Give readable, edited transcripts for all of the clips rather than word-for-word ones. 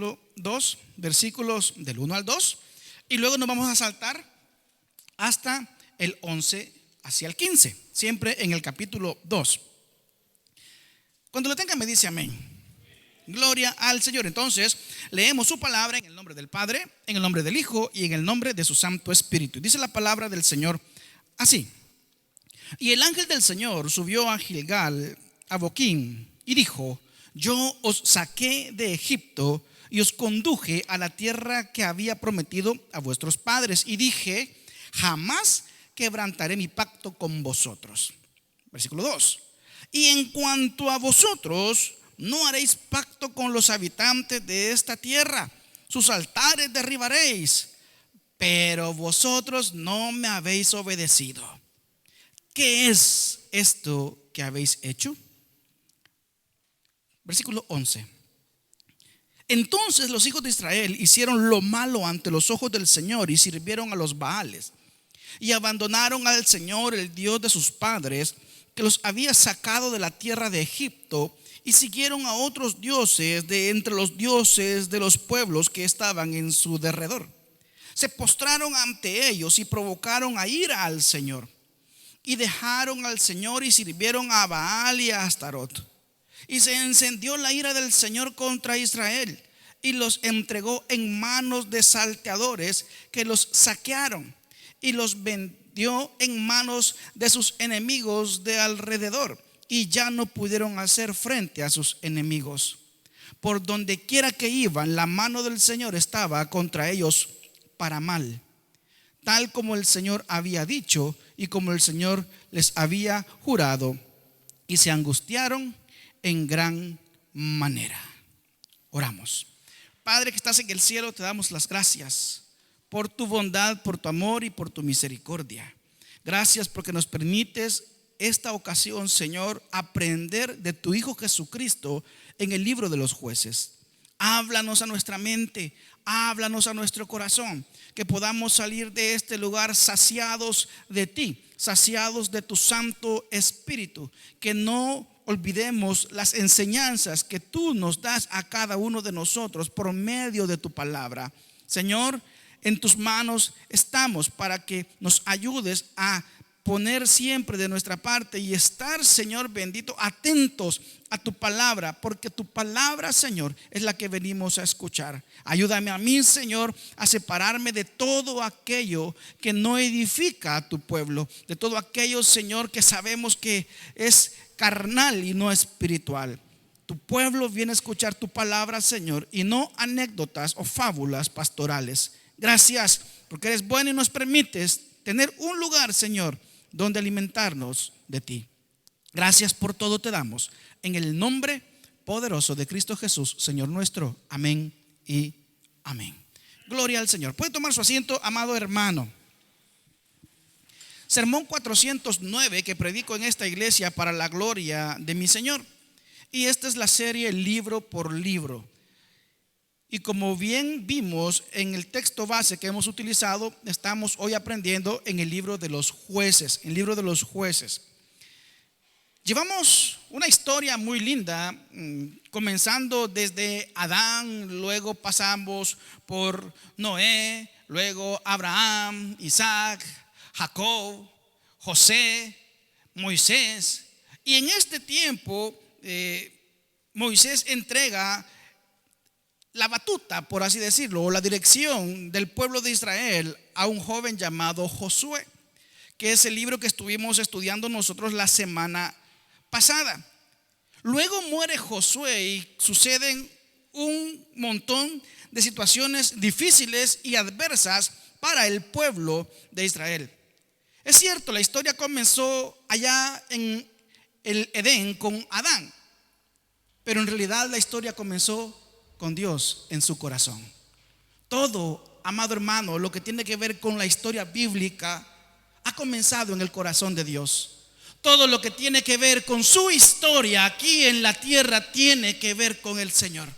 capítulo 2, versículos del 1 al 2. Y luego nos vamos a saltar hasta el 11 hacia el 15, siempre en el capítulo 2. Cuando lo tenga me dice amén. Gloria al Señor. Entonces leemos su palabra en el nombre del Padre, en el nombre del Hijo y en el nombre de su Santo Espíritu. Dice la palabra del Señor así: y el ángel del Señor subió a Gilgal, a Boquim, y dijo: yo os saqué de Egipto y os conduje a la tierra que había prometido a vuestros padres, y dije: jamás quebrantaré mi pacto con vosotros. Versículo 2: y en cuanto a vosotros, no haréis pacto con los habitantes de esta tierra, sus altares derribaréis, pero vosotros no me habéis obedecido. ¿Qué es esto que habéis hecho? Versículo 11: entonces los hijos de Israel hicieron lo malo ante los ojos del Señor y sirvieron a los Baales, y abandonaron al Señor, el Dios de sus padres, que los había sacado de la tierra de Egipto, y siguieron a otros dioses de entre los dioses de los pueblos que estaban en su derredor. Se postraron ante ellos y provocaron a ira al Señor, y dejaron al Señor y sirvieron a Baal y a Astarot. Y se encendió la ira del Señor contra Israel, y los entregó en manos de salteadores que los saquearon, y los vendió en manos de sus enemigos de alrededor, y ya no pudieron hacer frente a sus enemigos. Por donde quiera que iban, la mano del Señor estaba contra ellos para mal, tal como el Señor había dicho y como el Señor les había jurado, y se angustiaron en gran manera. Oramos. Padre que estás en el cielo, te damos las gracias por tu bondad, por tu amor y por tu misericordia. Gracias porque nos permites esta ocasión, Señor, aprender de tu Hijo Jesucristo en el libro de los Jueces. Háblanos a nuestra mente, háblanos a nuestro corazón, que podamos salir de este lugar saciados de ti, saciados de tu Santo Espíritu, que no olvidemos las enseñanzas que tú nos das a cada uno de nosotros por medio de tu palabra. Señor, en tus manos estamos para que nos ayudes a poner siempre de nuestra parte y estar, Señor bendito, atentos a tu palabra, porque tu palabra, Señor, es la que venimos a escuchar. Ayúdame a mí, Señor, a separarme de todo aquello que no edifica a tu pueblo, de todo aquello, Señor, que sabemos que es carnal y no espiritual. Tu pueblo viene a escuchar tu palabra, Señor, y no anécdotas o fábulas pastorales. Gracias porque eres bueno y nos permites tener un lugar, Señor, donde alimentarnos de ti. Gracias por todo te damos, en el nombre poderoso de Cristo Jesús, Señor nuestro. Amén y amén. Gloria al Señor. Puede tomar su asiento, amado hermano. Sermón 409 que predico en esta iglesia para la gloria de mi Señor. Y esta es la serie libro por libro. Y como bien vimos en el texto base que hemos utilizado, estamos hoy aprendiendo en el libro de los Jueces. El libro de los Jueces. Llevamos una historia muy linda, comenzando desde Adán, luego pasamos por Noé, luego Abraham, Isaac, Jacob, José, Moisés. Y en este tiempo Moisés entrega la batuta, por así decirlo, o la dirección del pueblo de Israel a un joven llamado Josué, que es el libro que estuvimos estudiando nosotros la semana pasada. Luego muere Josué y suceden un montón de situaciones difíciles y adversas para el pueblo de Israel. Es cierto, la historia comenzó allá en el Edén con Adán, pero en realidad la historia comenzó con Dios en su corazón. Todo, amado hermano, lo que tiene que ver con la historia bíblica ha comenzado en el corazón de Dios. Todo lo que tiene que ver con su historia aquí en la tierra tiene que ver con el Señor.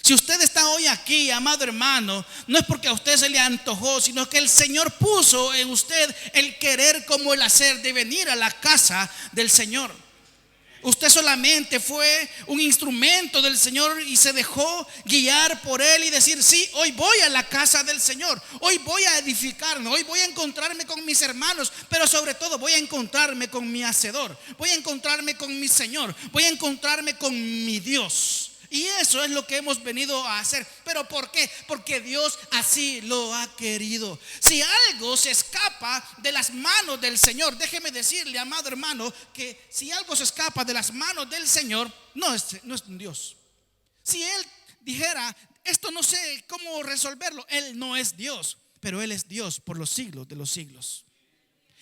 Si usted está hoy aquí, amado hermano, no es porque a usted se le antojó, sino que el Señor puso en usted el querer como el hacer de venir a la casa del Señor. Usted solamente fue un instrumento del Señor y se dejó guiar por Él y decir: sí, hoy voy a la casa del Señor, hoy voy a edificarme, hoy voy a encontrarme con mis hermanos, pero sobre todo voy a encontrarme con mi Hacedor, voy a encontrarme con mi Señor, voy a encontrarme con mi Dios. Y eso es lo que hemos venido a hacer. ¿Pero por qué? Porque Dios así lo ha querido. Si algo se escapa de las manos del Señor, déjeme decirle, amado hermano, que si algo se escapa de las manos del Señor, no es un Dios. Si Él dijera: esto no sé cómo resolverlo, Él no es Dios. Pero Él es Dios por los siglos de los siglos.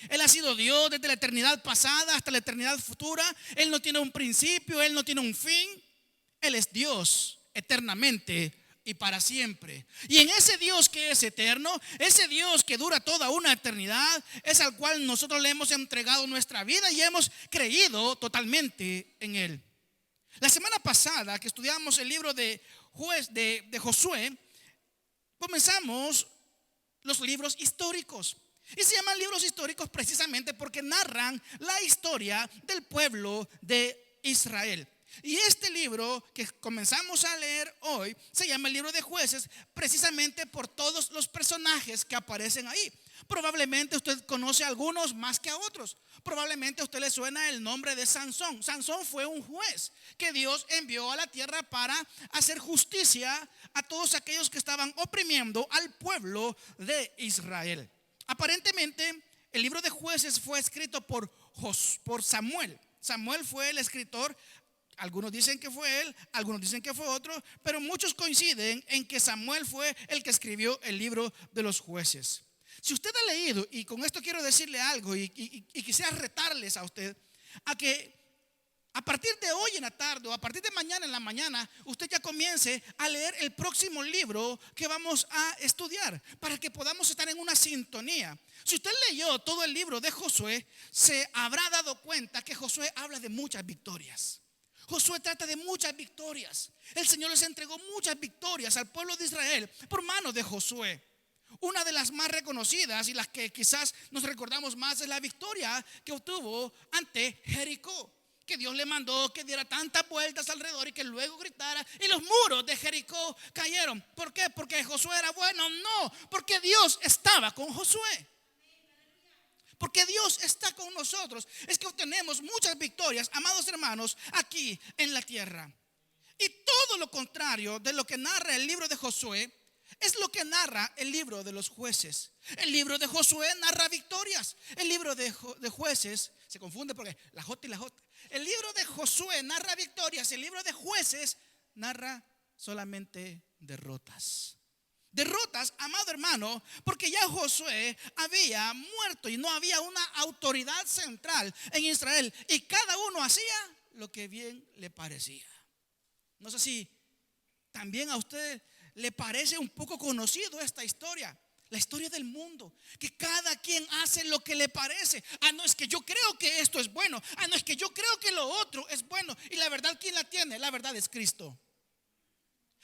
Él ha sido Dios desde la eternidad pasada hasta la eternidad futura. Él no tiene un principio, Él no tiene un fin. Él es Dios eternamente y para siempre. Y en ese Dios que es eterno, ese Dios que dura toda una eternidad, es al cual nosotros le hemos entregado nuestra vida y hemos creído totalmente en Él. La semana pasada que estudiamos el libro de Josué, comenzamos los libros históricos. Y se llaman libros históricos precisamente porque narran la historia del pueblo de Israel. Y este libro que comenzamos a leer hoy se llama el libro de Jueces, precisamente por todos los personajes que aparecen ahí. Probablemente usted conoce a algunos más que a otros. Probablemente a usted le suena el nombre de Sansón. Sansón fue un juez que Dios envió a la tierra para hacer justicia a todos aquellos que estaban oprimiendo al pueblo de Israel. Aparentemente el libro de Jueces fue escrito por Samuel. Samuel fue el escritor. Algunos dicen que fue él, algunos dicen que fue otro, pero muchos coinciden en que Samuel fue el que escribió el libro de los Jueces. Si usted ha leído, y con esto quiero decirle algo y quisiera retarles a usted a que a partir de hoy en la tarde o a partir de mañana en la mañana, usted ya comience a leer el próximo libro que vamos a estudiar, para que podamos estar en una sintonía. Si usted leyó todo el libro de Josué, se habrá dado cuenta que Josué habla de muchas victorias. Josué trata de muchas victorias. El Señor les entregó muchas victorias al pueblo de Israel por mano de Josué. Una de las más reconocidas y las que quizás nos recordamos más es la victoria que obtuvo ante Jericó, que Dios le mandó que diera tantas vueltas alrededor y que luego gritara y los muros de Jericó cayeron. ¿Por qué? ¿Porque Josué era bueno? No, porque Dios estaba con Josué. Porque Dios está con nosotros. Es que obtenemos muchas victorias, amados hermanos, aquí en la tierra. Y todo lo contrario de lo que narra el libro de Josué es lo que narra el libro de los Jueces. El libro de Josué narra victorias. El libro de Jueces se confunde porque la J y la J. El libro de Josué narra victorias. El libro de Jueces narra solamente derrotas. Derrotas, amado hermano, porque ya Josué había muerto y no había una autoridad central en Israel y cada uno hacía lo que bien le parecía. No sé si también a usted le parece un poco conocido esta historia, la historia del mundo, que cada quien hace lo que le parece. No, es que yo creo que esto es bueno. No, es que yo creo que lo otro es bueno. Y la verdad, ¿quién la tiene? La verdad es Cristo.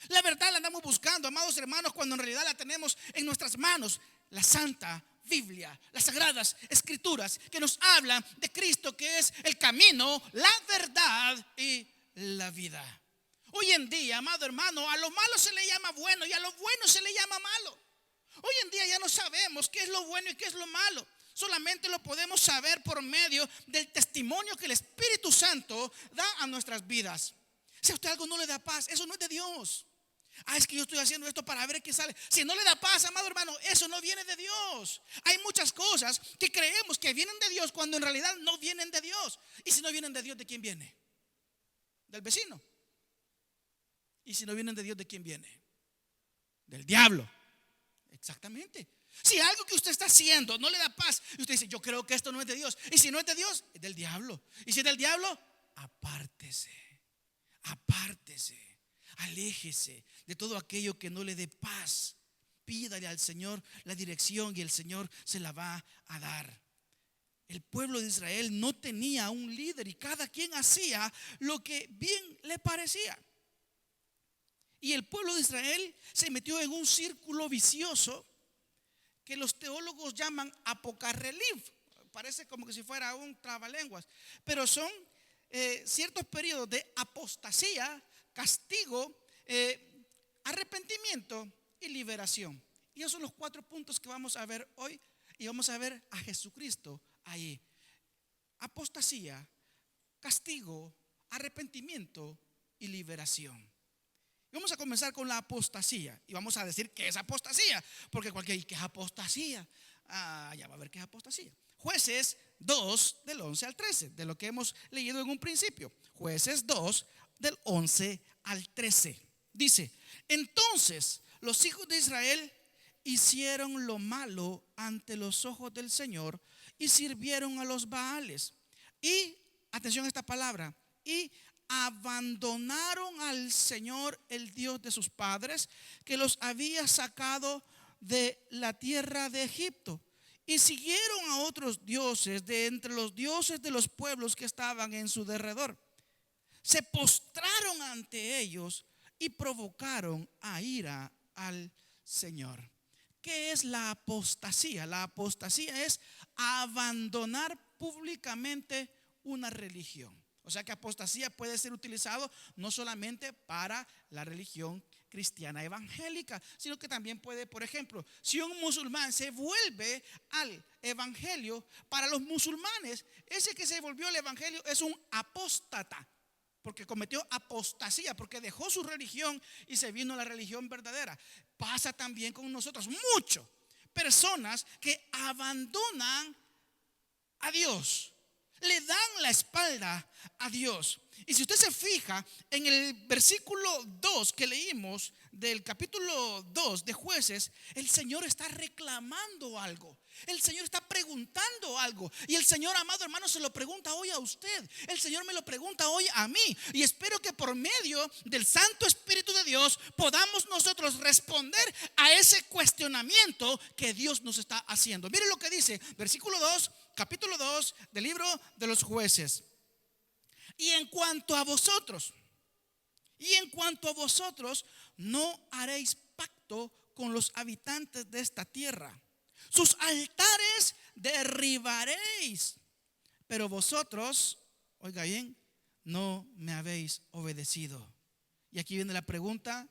La verdad la andamos buscando, amados hermanos, cuando en realidad la tenemos en nuestras manos. La Santa Biblia, las Sagradas Escrituras que nos hablan de Cristo, que es el camino, la verdad y la vida. Hoy en día, amado hermano, a lo malo se le llama bueno y a lo bueno se le llama malo. Hoy en día ya no sabemos qué es lo bueno y qué es lo malo. Solamente lo podemos saber por medio del testimonio que el Espíritu Santo da a nuestras vidas. Si a usted algo no le da paz, eso no es de Dios. Es que yo estoy haciendo esto para ver qué sale. Si no le da paz, amado hermano, eso no viene de Dios. Hay muchas cosas que creemos que vienen de Dios cuando en realidad no vienen de Dios. Y si no vienen de Dios, ¿de quién viene? Del vecino. Y si no vienen de Dios, ¿de quién viene? Del diablo. Exactamente. Si algo que usted está haciendo no le da paz y usted dice: yo creo que esto no es de Dios. Y si no es de Dios, es del diablo. Y si es del diablo, apártese. Apártese, aléjese de todo aquello que no le dé paz. Pídale al Señor la dirección y el Señor se la va a dar. El pueblo de Israel no tenía un líder y cada quien hacía lo que bien le parecía. Y el pueblo de Israel se metió en un círculo vicioso que los teólogos llaman apocarrelif. Parece como que si fuera un trabalenguas, pero son ciertos periodos de apostasía, castigo, arrepentimiento y liberación. Y esos son los 4 puntos que vamos a ver hoy. Y vamos a ver a Jesucristo ahí: apostasía, castigo, arrepentimiento y liberación. Y vamos a comenzar con la apostasía. Y vamos a decir qué es apostasía, porque cualquier ¿qué es apostasía? Ya va a ver qué es apostasía. Jueces 2 del 11 al 13, de lo que hemos leído en un principio. Jueces 2 del 11 al 13. Dice: entonces los hijos de Israel hicieron lo malo ante los ojos del Señor y sirvieron a los Baales. Y, atención a esta palabra, y abandonaron al Señor, el Dios de sus padres, que los había sacado de la tierra de Egipto, y siguieron a otros dioses de entre los dioses de los pueblos que estaban en su derredor. Se postraron ante ellos y provocaron a ira al Señor. ¿Qué es la apostasía? La apostasía es abandonar públicamente una religión. O sea que apostasía puede ser utilizado no solamente para la religión cristiana evangélica, sino que también puede, por ejemplo, si un musulmán se vuelve al evangelio, para los musulmanes, ese que se volvió al evangelio es un apóstata, porque cometió apostasía, porque dejó su religión y se vino a la religión verdadera. Pasa también con nosotros mucho. Personas que abandonan a Dios, le dan la espalda a Dios. Y si usted se fija en el versículo 2 que leímos del capítulo 2 de Jueces, el Señor está reclamando algo. El Señor está preguntando algo. Y el Señor, amado hermano, se lo pregunta hoy a usted. El Señor me lo pregunta hoy a mí. Y espero que por medio del Santo Espíritu de Dios podamos nosotros responder a ese cuestionamiento que Dios nos está haciendo. Mire lo que dice, versículo 2, capítulo 2 del libro de los Jueces. Y en cuanto a vosotros, no haréis pacto con los habitantes de esta tierra. Sus altares derribaréis, pero vosotros, oiga bien, no me habéis obedecido. Y aquí viene la pregunta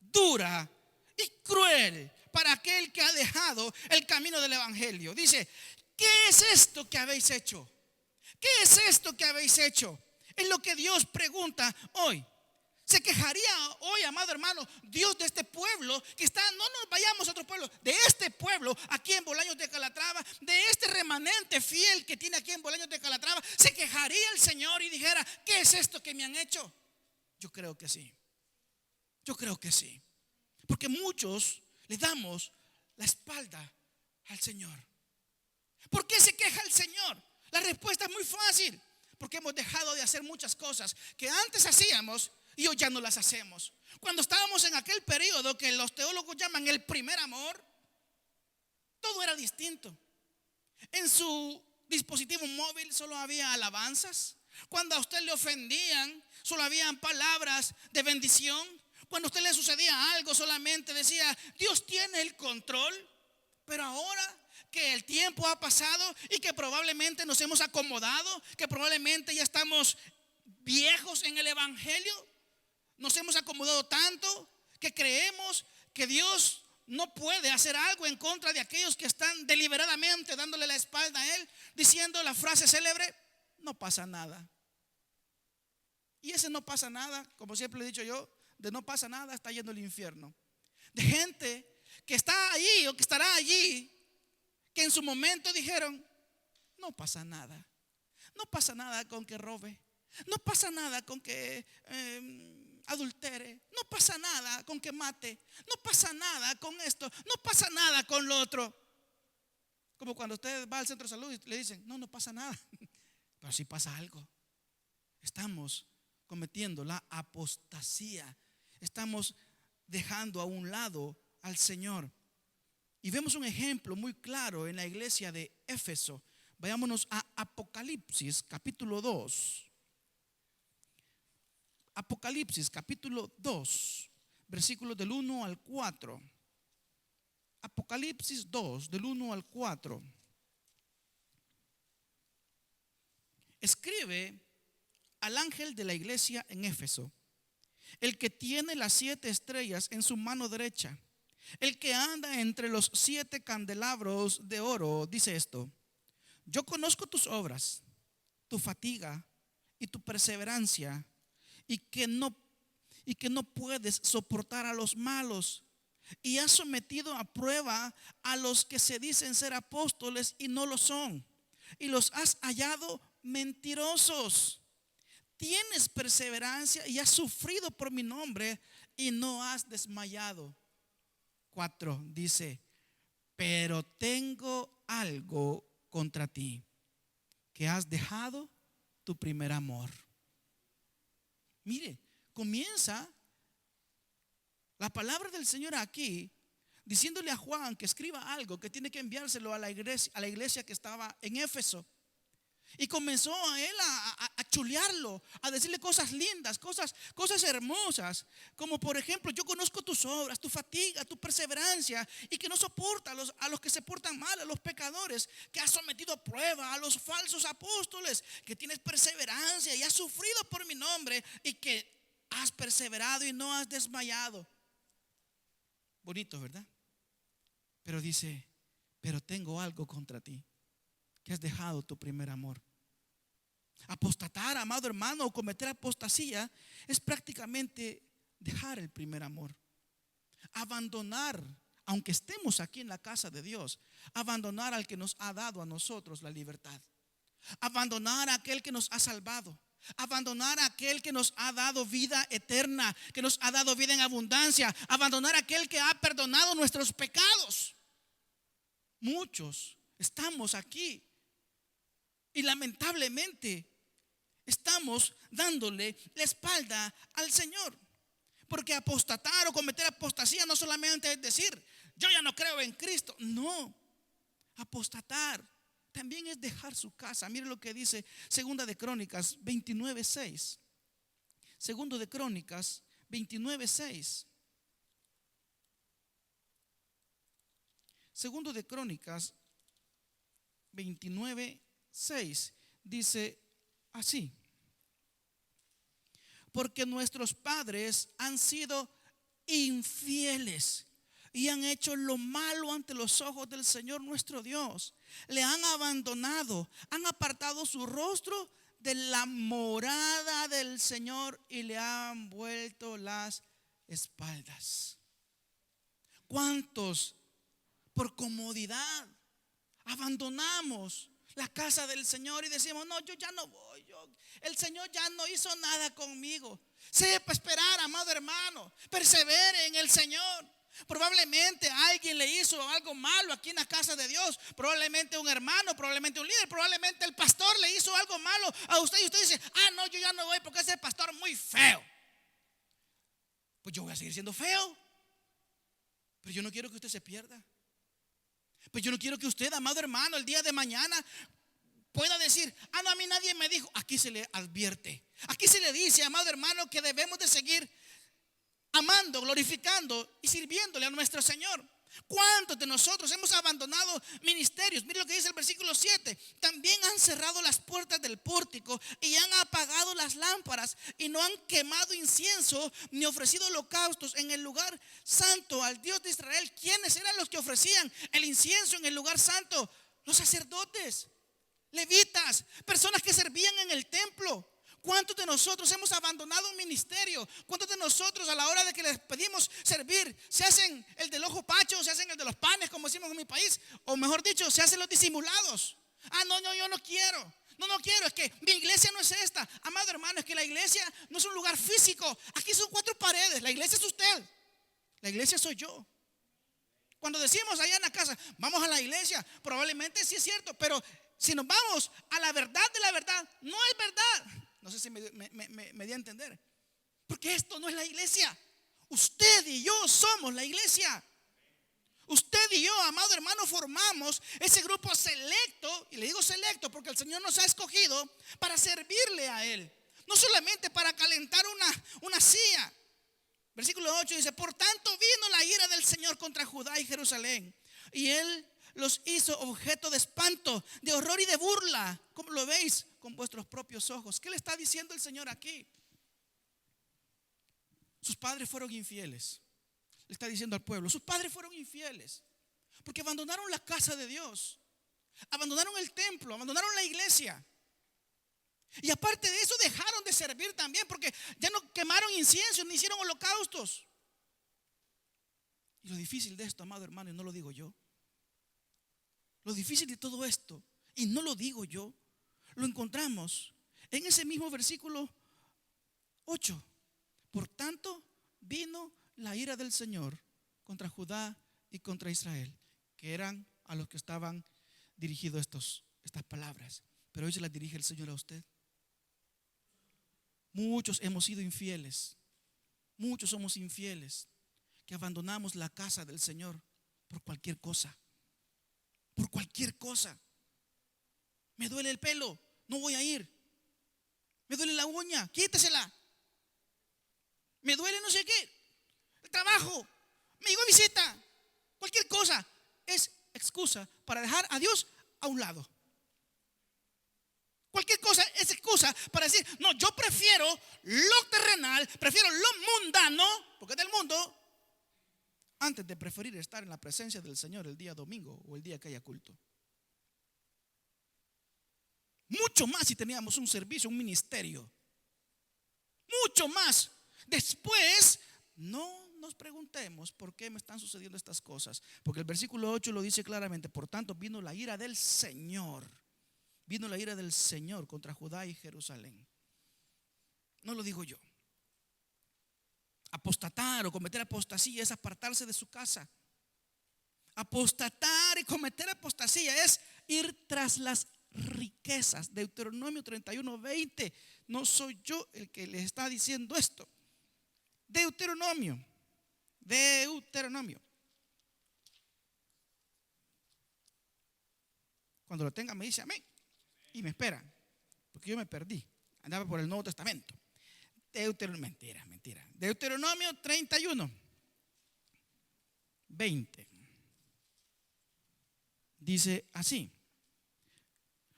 dura y cruel para aquel que ha dejado el camino del evangelio. Dice: ¿qué es esto que habéis hecho? ¿Qué es esto que habéis hecho? Es lo que Dios pregunta hoy. ¿Se quejaría hoy, amado hermano, Dios de este pueblo que está? No nos vayamos a otro pueblo, de este pueblo aquí en Bolaños de Calatrava, de este remanente fiel que tiene aquí en Bolaños de Calatrava. ¿Se quejaría el Señor y dijera: ¿qué es esto que me han hecho? Yo creo que sí. Yo creo que sí. Porque muchos le damos la espalda al Señor. ¿Por qué se queja el Señor? La respuesta es muy fácil. Porque hemos dejado de hacer muchas cosas que antes hacíamos y hoy ya no las hacemos. Cuando estábamos en aquel periodo que los teólogos llaman el primer amor, todo era distinto. En su dispositivo móvil solo había alabanzas. Cuando a usted le ofendían, solo habían palabras de bendición. Cuando a usted le sucedía algo, solamente decía: Dios tiene el control. Pero ahora que el tiempo ha pasado y que probablemente nos hemos acomodado, que probablemente ya estamos viejos en el evangelio, nos hemos acomodado tanto que creemos que Dios no puede hacer algo en contra de aquellos que están deliberadamente dándole la espalda a Él, diciendo la frase célebre: no pasa nada. Y ese no pasa nada, como siempre le he dicho yo, de no pasa nada está yendo al infierno. De gente que está allí o que estará allí, que en su momento dijeron: no pasa nada. No pasa nada con que robe. No pasa nada con que adultere. No pasa nada con que mate. No pasa nada con esto. No pasa nada con lo otro. Como cuando usted va al centro de salud y le dicen: no pasa nada. Pero sí pasa algo. Estamos cometiendo la apostasía. Estamos dejando a un lado al Señor. Y vemos un ejemplo muy claro en la iglesia de Éfeso. Vayámonos a Apocalipsis capítulo 2. Apocalipsis capítulo 2, versículos del 1 al 4. Apocalipsis 2, del 1 al 4. Escribe al ángel de la iglesia en Éfeso, el que tiene las 7 estrellas en su mano derecha, el que anda entre los 7 candelabros de oro, dice esto: yo conozco tus obras, tu fatiga y tu perseverancia, y que no puedes soportar a los malos, y has sometido a prueba a los que se dicen ser apóstoles y no lo son, y los has hallado mentirosos. Tienes perseverancia y has sufrido por mi nombre y no has desmayado. 4 dice: pero tengo algo contra ti, que has dejado tu primer amor. Mire, comienza la palabra del Señor aquí diciéndole a Juan que escriba algo, que tiene que enviárselo a la iglesia que estaba en Éfeso. Y comenzó a él a chulearlo, a decirle cosas lindas, cosas hermosas, como por ejemplo: yo conozco tus obras, tu fatiga, tu perseverancia, y que no soporta a los que se portan mal, a los pecadores, que has sometido a prueba a los falsos apóstoles, que tienes perseverancia y has sufrido por mi nombre, y que has perseverado y no has desmayado. Bonito, ¿verdad? Pero dice: pero tengo algo contra ti, que has dejado tu primer amor. Apostatar, amado hermano, o cometer apostasía es prácticamente dejar el primer amor. Abandonar, aunque estemos aquí en la casa de Dios, abandonar al que nos ha dado a nosotros la libertad. Abandonar a aquel que nos ha salvado. Abandonar a aquel que nos ha dado vida eterna, que nos ha dado vida en abundancia. Abandonar a aquel que ha perdonado nuestros pecados. Muchos estamos aquí y lamentablemente estamos dándole la espalda al Señor. Porque apostatar o cometer apostasía no solamente es decir: yo ya no creo en Cristo. No, apostatar también es dejar su casa. Mire lo que dice Segunda de Crónicas 29:6. Segundo de Crónicas 29:6. Segundo de Crónicas 29:6 dice así: porque nuestros padres han sido infieles y han hecho lo malo ante los ojos del Señor nuestro Dios. Le han abandonado, han apartado su rostro de la morada del Señor y le han vuelto las espaldas. ¿Cuántos por comodidad abandonamos la casa del Señor y decimos: no, yo ya no voy, el Señor ya no hizo nada conmigo? Sepa esperar, amado hermano, persevere en el Señor. Probablemente alguien le hizo algo malo aquí en la casa de Dios. Probablemente un hermano, probablemente un líder, probablemente el pastor le hizo algo malo a usted, y usted dice: ah, no, yo ya no voy porque ese pastor es muy feo. Pues yo voy a seguir siendo feo, pero yo no quiero que usted se pierda. Pues yo no quiero que usted, amado hermano, el día de mañana pueda decir: ah, no, a mí nadie me dijo. Aquí se le advierte, aquí se le dice, amado hermano, que debemos de seguir amando, glorificando y sirviéndole a nuestro Señor. ¿Cuántos de nosotros hemos abandonado ministerios? Mire lo que dice el versículo 7. También han cerrado las puertas del pórtico y han apagado las lámparas, y no han quemado incienso ni ofrecido holocaustos en el lugar santo al Dios de Israel. ¿Quiénes eran los que ofrecían el incienso en el lugar santo? Los sacerdotes, levitas, personas que servían en el templo. ¿Cuántos de nosotros hemos abandonado un ministerio? ¿Cuántos de nosotros, a la hora de que les pedimos servir, se hacen el del ojo pacho, se hacen el de los panes, como decimos en mi país? O mejor dicho, se hacen los disimulados. Ah, no, yo no quiero. No quiero, es que mi iglesia no es esta. Amado hermano, es que la iglesia no es un lugar físico. Aquí son 4 paredes. La iglesia es usted, la iglesia soy yo. Cuando decimos allá en la casa: vamos a la iglesia, probablemente sí es cierto, pero si nos vamos a la verdad de la verdad, no es verdad. No sé si me di a entender. Porque esto no es la iglesia. Usted y yo somos la iglesia. Usted y yo, amado hermano, formamos ese grupo selecto. Y le digo selecto porque el Señor nos ha escogido para servirle a Él, no solamente para calentar una silla. Versículo 8 dice: por tanto vino la ira del Señor contra Judá y Jerusalén, y Él los hizo objeto de espanto, de horror y de burla. ¿Cómo lo veis? con vuestros propios ojos. ¿Qué le está diciendo el Señor aquí? Sus padres fueron infieles. Le está diciendo al pueblo, sus padres fueron infieles porque abandonaron la casa de Dios, abandonaron el templo, abandonaron la iglesia. Y aparte de eso dejaron de servir también, porque ya no quemaron incienso ni hicieron holocaustos. Y lo difícil de esto, amado hermano, y no lo digo yo, lo difícil de todo esto, y no lo digo yo, lo encontramos en ese mismo versículo 8. Por tanto, vino la ira del Señor contra Judá y contra Israel, que eran a los que estaban dirigidos estas palabras. Pero hoy se las dirige el Señor a usted. Muchos hemos sido infieles. Muchos somos infieles, que abandonamos la casa del Señor por cualquier cosa. Por cualquier cosa. Me duele el pelo, no voy a ir. Me duele la uña, quítesela. Me duele no sé qué, el trabajo, me llegó visita. Cualquier cosa es excusa para dejar a Dios a un lado. Cualquier cosa es excusa para decir, no, yo prefiero lo terrenal, prefiero lo mundano, porque es del mundo, antes de preferir estar en la presencia del Señor el día domingo o el día que haya culto. Mucho más si teníamos un servicio, un ministerio. Mucho más. Después, no nos preguntemos por qué me están sucediendo estas cosas, porque el versículo 8 lo dice claramente. Por tanto, vino la ira del Señor. Vino la ira del Señor contra Judá y Jerusalén. No lo digo yo. Apostatar o cometer apostasía es apartarse de su casa. Apostatar y cometer apostasía es ir tras las riquezas. Deuteronomio 31:20. No soy yo el que les está diciendo esto. Deuteronomio. Cuando lo tenga me dice amén y me espera, porque yo me perdí, andaba por el Nuevo Testamento. Mentira. Deuteronomio 31:20 dice así: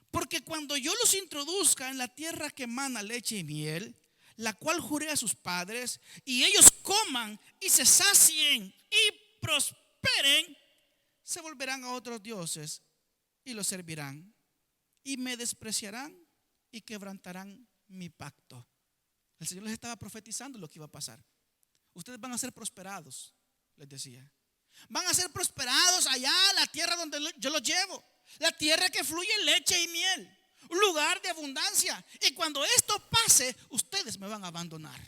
porque cuando yo los introduzca en la tierra que mana leche y miel, la cual juré a sus padres, y ellos coman y se sacien y prosperen, se volverán a otros dioses y los servirán, y me despreciarán y quebrantarán mi pacto. El Señor les estaba profetizando lo que iba a pasar. Ustedes van a ser prosperados, les decía. Van a ser prosperados allá, la tierra donde yo los llevo, la tierra que fluye leche y miel, un lugar de abundancia. Y cuando esto pase, ustedes me van a abandonar.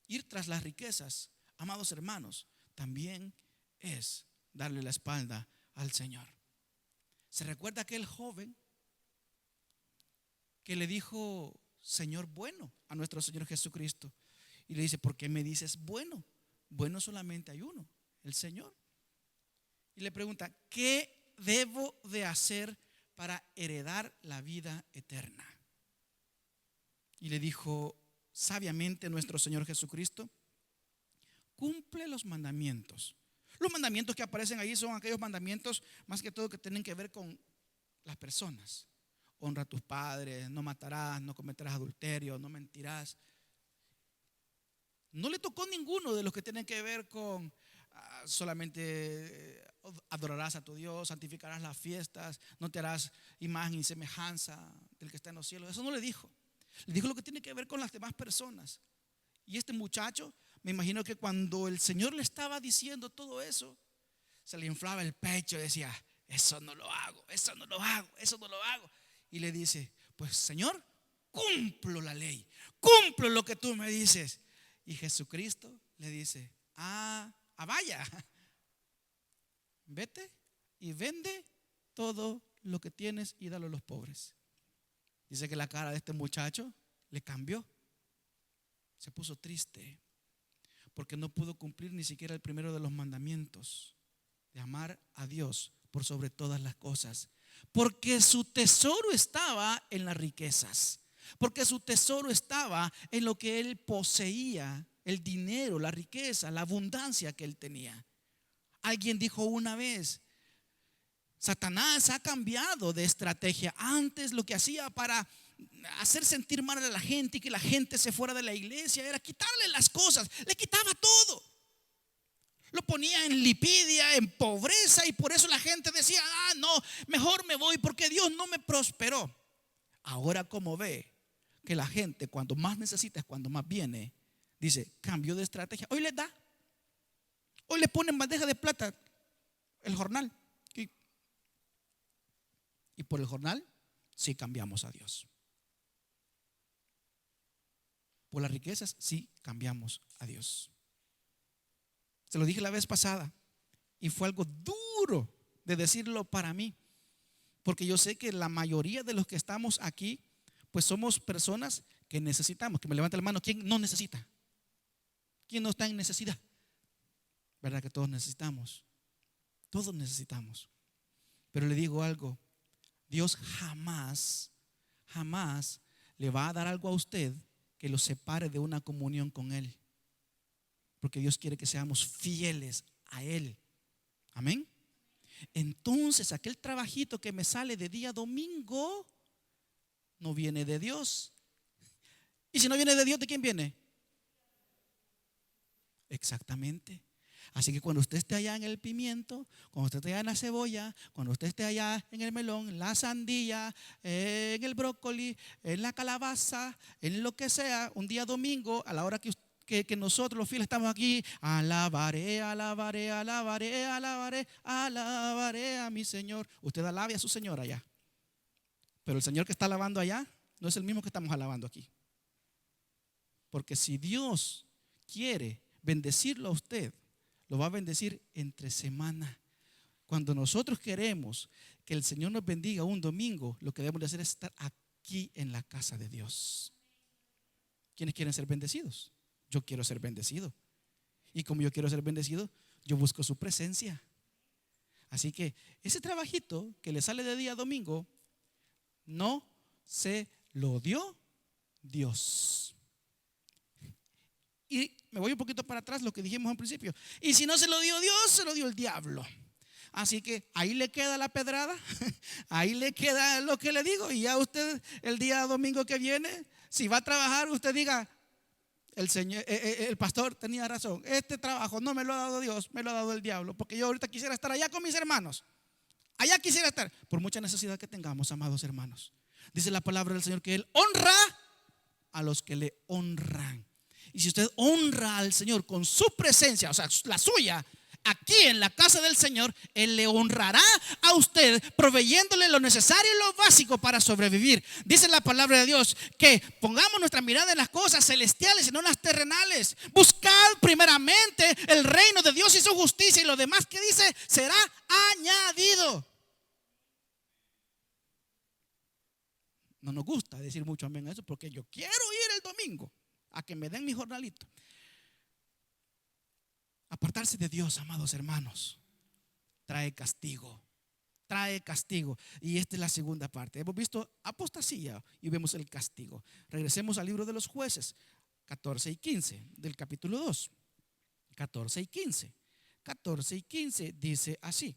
Ir tras las riquezas, amados hermanos, también es darle la espalda al Señor. ¿Se recuerda aquel joven que le dijo Señor bueno a nuestro Señor Jesucristo? Y le dice, ¿por qué me dices bueno? Bueno solamente hay uno, el Señor. Y le pregunta, ¿qué debo de hacer para heredar la vida eterna? Y le dijo sabiamente nuestro Señor Jesucristo, cumple los mandamientos. Los mandamientos que aparecen ahí son aquellos mandamientos más que todo que tienen que ver con las personas. Honra a tus padres, no matarás, no cometerás adulterio, no mentirás. No le tocó ninguno de los que tienen que ver con solamente adorarás a tu Dios, santificarás las fiestas, no te harás imagen y semejanza del que está en los cielos. Eso no le dijo. Le dijo lo que tiene que ver con las demás personas. Y este muchacho, me imagino que cuando el Señor le estaba diciendo todo eso, se le inflaba el pecho y decía, eso no lo hago. Y le dice, pues Señor, cumplo la ley, cumplo lo que tú me dices. Y Jesucristo le dice, vaya, vete y vende todo lo que tienes y dalo a los pobres. Dice que la cara de este muchacho le cambió. Se puso triste porque no pudo cumplir ni siquiera el primero de los mandamientos, de amar a Dios por sobre todas las cosas, porque su tesoro estaba en las riquezas, porque su tesoro estaba en lo que él poseía, el dinero, la riqueza, la abundancia que él tenía. Alguien dijo una vez, Satanás ha cambiado de estrategia. Antes lo que hacía para hacer sentir mal a la gente y que la gente se fuera de la iglesia era quitarle las cosas, le quitaba todo. Lo ponía en lipidia, en pobreza, y por eso la gente decía: no, mejor me voy porque Dios no me prosperó. Ahora, como ve que la gente cuando más necesita es cuando más viene, dice: cambio de estrategia. Hoy les da, hoy le ponen bandeja de plata el jornal, y por el jornal sí cambiamos a Dios. Por las riquezas sí cambiamos a Dios. Se lo dije la vez pasada y fue algo duro de decirlo para mí, porque yo sé que la mayoría de los que estamos aquí pues somos personas que necesitamos. Que me levante la mano, ¿quién no necesita? ¿Quién no está en necesidad? ¿Verdad que todos necesitamos? Todos necesitamos. Pero le digo algo: Dios jamás le va a dar algo a usted que lo separe de una comunión con Él, porque Dios quiere que seamos fieles a Él. Amén. Entonces aquel trabajito que me sale de día domingo no viene de Dios. Y si no viene de Dios, ¿de quién viene? Exactamente. Así que cuando usted esté allá en el pimiento, cuando usted esté allá en la cebolla, cuando usted esté allá en el melón, en la sandía, en el brócoli, en la calabaza, en lo que sea, un día domingo, a la hora que nosotros los fieles estamos aquí: alabaré, alabaré, alabaré, alabaré, alabaré a mi Señor. Usted alabe a su Señor allá, pero el Señor que está alabando allá no es el mismo que estamos alabando aquí. Porque si Dios quiere bendecirlo a usted, lo va a bendecir entre semana. Cuando nosotros queremos que el Señor nos bendiga un domingo, lo que debemos de hacer es estar aquí en la casa de Dios. ¿Quiénes quieren ser bendecidos? Yo quiero ser bendecido. Y como yo quiero ser bendecido, yo busco su presencia. Así que ese trabajito que le sale de día domingo, no se lo dio Dios. Y me voy un poquito para atrás, lo que dijimos al principio. Y si no se lo dio Dios, se lo dio el diablo. Así que ahí le queda la pedrada, ahí le queda lo que le digo. Y ya usted el día domingo que viene, si va a trabajar, usted diga: el pastor tenía razón, este trabajo no me lo ha dado Dios, me lo ha dado el diablo, porque yo ahorita quisiera estar allá con mis hermanos. Allá quisiera estar, por mucha necesidad que tengamos, amados hermanos. Dice la palabra del Señor que Él honra a los que le honran. Y si usted honra al Señor con su presencia, o sea, la suya, aquí en la casa del Señor, Él le honrará a usted, proveyéndole lo necesario y lo básico para sobrevivir. Dice la palabra de Dios que pongamos nuestra mirada en las cosas celestiales y no en las terrenales. Buscad primeramente el reino de Dios y su justicia, y lo demás que dice será añadido. No nos gusta decir mucho amén a eso, porque yo quiero ir el domingo a que me den mi jornalito. Apartarse de Dios, amados hermanos, trae castigo. Trae castigo. Y esta es la segunda parte. Hemos visto apostasía y vemos el castigo. Regresemos al libro de los Jueces 14 y 15 del capítulo 2. 14 y 15. 14 y 15 dice así: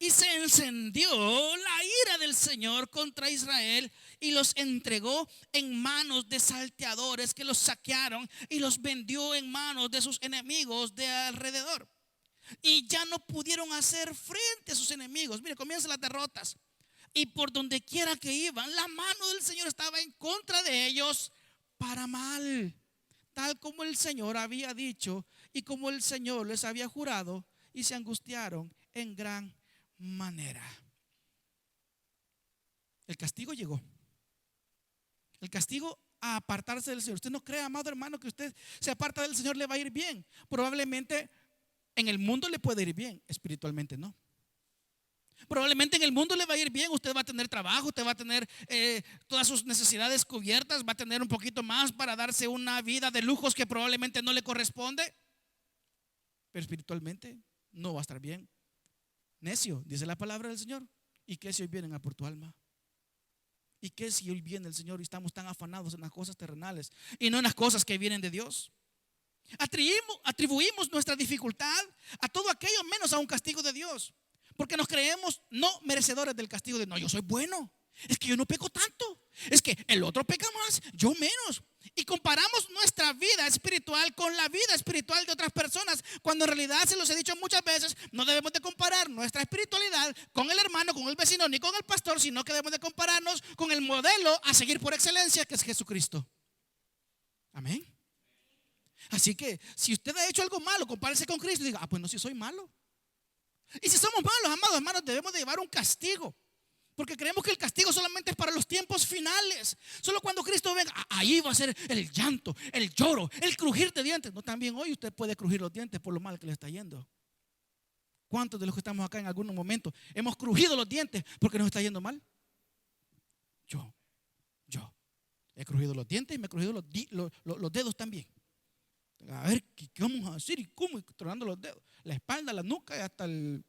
y se encendió la ira del Señor contra Israel y los entregó en manos de salteadores que los saquearon y los vendió en manos de sus enemigos de alrededor. Y ya no pudieron hacer frente a sus enemigos. Mire, comienzan las derrotas. Y por donde quiera que iban, la mano del Señor estaba en contra de ellos para mal, tal como el Señor había dicho y como el Señor les había jurado, y se angustiaron en gran manera. El castigo llegó. El castigo a apartarse del Señor. Usted no cree, amado hermano, que usted se aparta del Señor le va a ir bien. Probablemente en el mundo le puede ir bien, espiritualmente no. Probablemente en el mundo le va a ir bien. Usted va a tener trabajo, usted va a tener todas sus necesidades cubiertas, va a tener un poquito más para darse una vida de lujos que probablemente no le corresponde. Pero espiritualmente no va a estar bien. Necio, dice la palabra del Señor. ¿Y qué si hoy vienen a por tu alma? ¿Y qué si hoy viene el Señor y estamos tan afanados en las cosas terrenales y no en las cosas que vienen de Dios? Atribuimos nuestra dificultad a todo aquello menos a un castigo de Dios. Porque nos creemos no merecedores del castigo de no, yo soy bueno. Es que yo no peco tanto. Es que el otro peca más, yo menos. Y comparamos nuestra vida espiritual con la vida espiritual de otras personas, cuando en realidad, se los he dicho muchas veces, no debemos de comparar nuestra espiritualidad con el hermano, con el vecino, ni con el pastor, sino que debemos de compararnos con el modelo a seguir por excelencia, que es Jesucristo. Amén. Así que si usted ha hecho algo malo, compárese con Cristo y diga, pues no, si soy malo. Y si somos malos, amados hermanos, debemos de llevar un castigo. Porque creemos que el castigo solamente es para los tiempos finales. Solo cuando Cristo venga, ahí va a ser el llanto, el lloro, el crujir de dientes. No, también hoy usted puede crujir los dientes por lo mal que le está yendo. ¿Cuántos de los que estamos acá en algún momento hemos crujido los dientes porque nos está yendo mal? Yo he crujido los dientes y me he crujido los dedos también. A ver, ¿qué vamos a hacer? ¿Y cómo? Y tronando los dedos, la espalda, la nuca y hasta el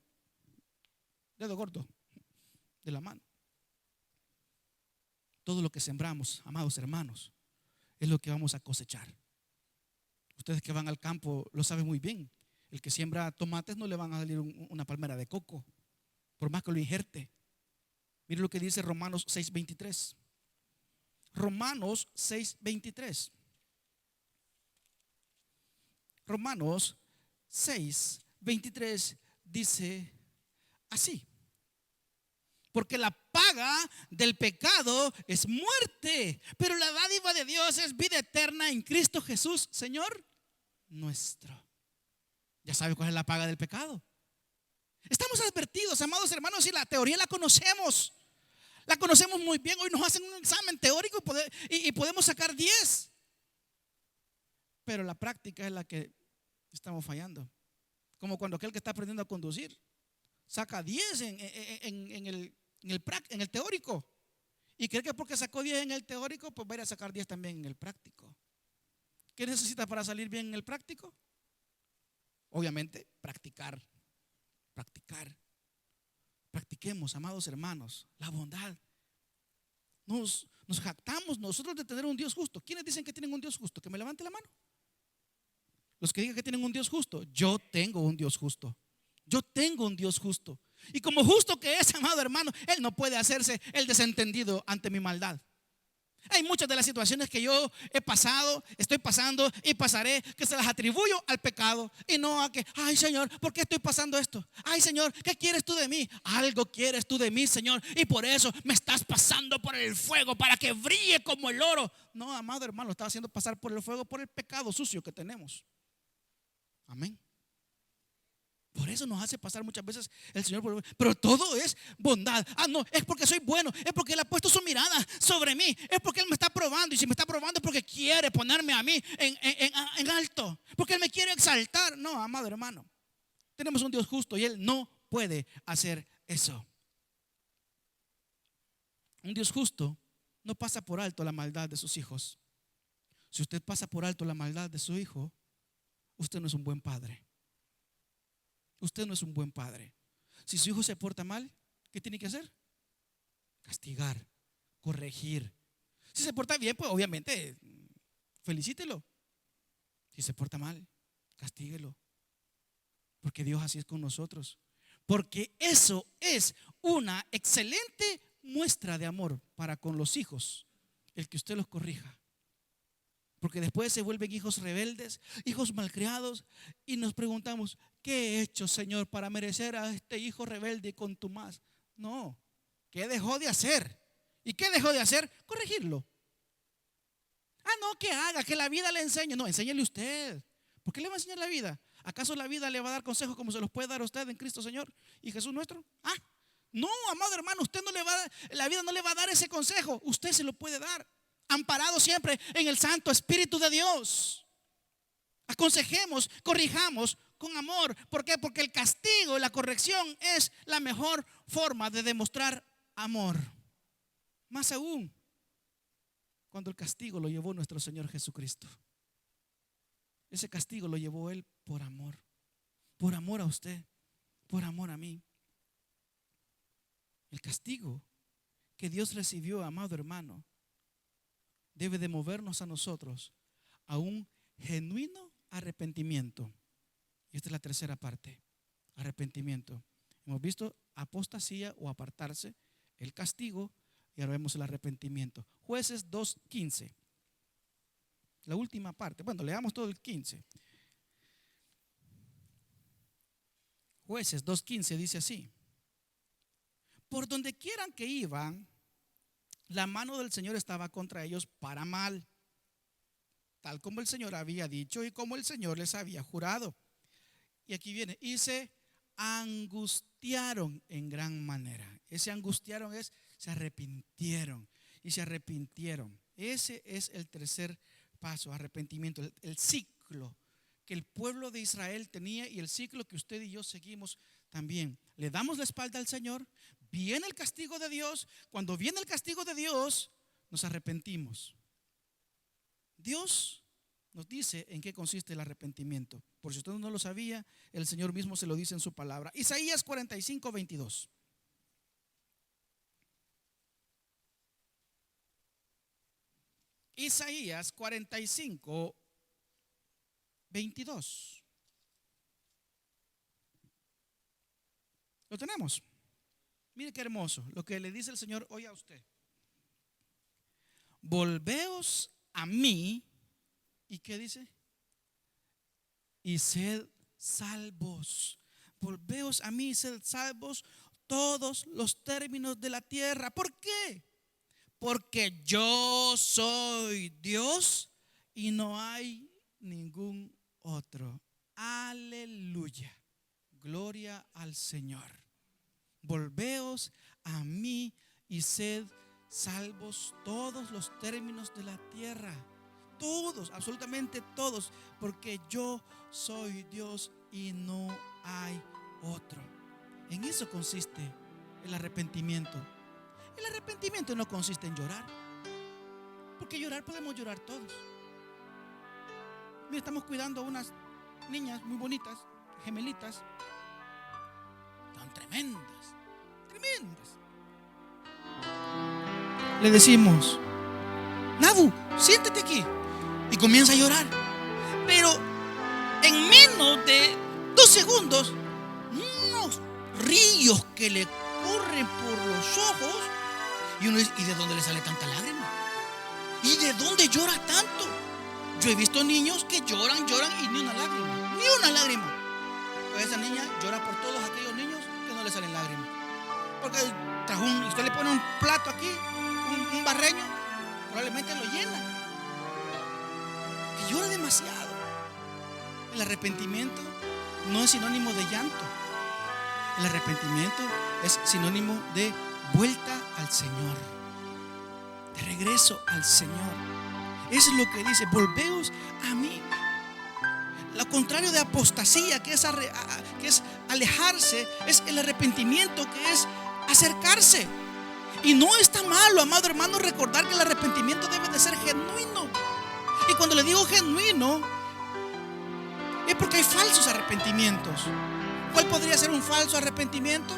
dedo gordo de la mano. Todo lo que sembramos, amados hermanos, es lo que vamos a cosechar. Ustedes que van al campo lo saben muy bien. El que siembra tomates no le van a salir una palmera de coco, por más que lo injerte. Mire lo que dice Romanos 6:23. Romanos 6:23. Romanos 6:23 dice así: porque la paga del pecado es muerte, pero la dádiva de Dios es vida eterna en Cristo Jesús, Señor nuestro. Ya sabe cuál es la paga del pecado. Estamos advertidos, amados hermanos, y la teoría la conocemos. La conocemos muy bien. Hoy nos hacen un examen teórico y podemos sacar 10. Pero la práctica es la que estamos fallando. Como cuando aquel que está aprendiendo a conducir saca 10 en el teórico, y cree que porque sacó 10 en el teórico, pues va a ir a sacar 10 también en el práctico. ¿Qué necesita para salir bien en el práctico? Obviamente, practicar. Practiquemos, amados hermanos, la bondad. Nos jactamos nosotros de tener un Dios justo. ¿Quiénes dicen que tienen un Dios justo? Que me levante la mano. Los que digan que tienen un Dios justo. Yo tengo un Dios justo. Yo tengo un Dios justo. Y como justo que es, amado hermano, Él no puede hacerse el desentendido ante mi maldad. Hay muchas de las situaciones que yo he pasado, estoy pasando y pasaré, que se las atribuyo al pecado y no a que, ay Señor, ¿por qué estoy pasando esto? Ay Señor, ¿qué quieres tú de mí? Algo quieres tú de mí, Señor, y por eso me estás pasando por el fuego para que brille como el oro. No, amado hermano, lo estaba haciendo pasar por el fuego por el pecado sucio que tenemos. Amén. Por eso nos hace pasar muchas veces el Señor. Pero todo es bondad. No, es porque soy bueno. Es porque Él ha puesto su mirada sobre mí. Es porque Él me está probando. Y si me está probando es porque quiere ponerme a mí en alto. Porque Él me quiere exaltar. No, amado hermano, tenemos un Dios justo y Él no puede hacer eso. Un Dios justo no pasa por alto la maldad de sus hijos. Si usted pasa por alto la maldad de su hijo, usted no es un buen padre. Usted no es un buen padre. Si su hijo se porta mal, ¿qué tiene que hacer? Castigar, corregir. Si se porta bien, pues obviamente felicítelo. Si se porta mal, castíguelo. Porque Dios así es con nosotros. Porque eso es una excelente muestra de amor para con los hijos, el que usted los corrija. Porque después se vuelven hijos rebeldes, hijos malcriados, y nos preguntamos, ¿qué he hecho, Señor, para merecer a este hijo rebelde y contumaz? No, ¿qué dejó de hacer? ¿Y qué dejó de hacer? Corregirlo. No, que haga, que la vida le enseñe. No, enséñele usted. ¿Por qué le va a enseñar la vida? ¿Acaso la vida le va a dar consejos como se los puede dar a usted en Cristo Señor y Jesús nuestro? No, amado hermano, usted no le va a dar, la vida no le va a dar ese consejo. Usted se lo puede dar, amparado siempre en el Santo Espíritu de Dios. Aconsejemos, corrijamos con amor. ¿Por qué? Porque el castigo y la corrección es la mejor forma de demostrar amor. Más aún, cuando el castigo lo llevó nuestro Señor Jesucristo. Ese castigo lo llevó Él por amor a usted, por amor a mí. El castigo que Dios recibió, amado hermano, debe de movernos a nosotros a un genuino arrepentimiento. Y esta es la tercera parte: arrepentimiento. Hemos visto apostasía o apartarse, el castigo, y ahora vemos el arrepentimiento. Jueces 2:15. La última parte. Bueno, leamos todo el 15. Jueces 2:15 dice así: por donde quieran que iban, la mano del Señor estaba contra ellos para mal, tal como el Señor había dicho y como el Señor les había jurado. Y aquí viene, y se angustiaron en gran manera. Ese angustiaron es, se arrepintieron y se arrepintieron. Ese es el tercer paso, arrepentimiento, el ciclo que el pueblo de Israel tenía y el ciclo que usted y yo seguimos también. Le damos la espalda al Señor, viene el castigo de Dios. Cuando viene el castigo de Dios, nos arrepentimos. Dios nos dice en qué consiste el arrepentimiento. Por si usted no lo sabía, el Señor mismo se lo dice en su palabra. Isaías 45:22. Isaías 45:22. ¿Lo tenemos? Mire qué hermoso lo que le dice el Señor hoy a usted. Volveos a mí. ¿Y qué dice? Y sed salvos. Volveos a mí y sed salvos todos los términos de la tierra. ¿Por qué? Porque yo soy Dios y no hay ningún otro. Aleluya. Gloria al Señor. Volveos a mí y sed salvos todos los términos de la tierra. Todos, absolutamente todos, porque yo soy Dios y no hay otro. En eso consiste el arrepentimiento. El arrepentimiento no consiste en llorar, porque llorar podemos llorar todos. Mira, estamos cuidando a unas niñas muy bonitas, gemelitas, tan tremendas, tremendas. Le decimos: Nabu, siéntate aquí. Y comienza a llorar. Pero en menos de 2 segundos, unos ríos que le corren por los ojos. Y uno dice: ¿y de dónde le sale tanta lágrima? ¿Y de dónde llora tanto? Yo he visto niños que lloran y ni una lágrima. Ni una lágrima. Pues esa niña llora por todos aquellos niños que no le salen lágrimas. Porque usted le pone un plato aquí, un barreño, probablemente lo llena. Llora demasiado. El arrepentimiento no es sinónimo de llanto. El arrepentimiento es sinónimo de vuelta al Señor, de regreso al Señor. Eso es lo que dice: volveos a mí. Lo contrario de apostasía, que es alejarse, es el arrepentimiento, que es acercarse. Y no está malo, amado hermano, recordar que el arrepentimiento debe de ser genuino. Y cuando le digo genuino, es porque hay falsos arrepentimientos. ¿Cuál podría ser un falso arrepentimiento?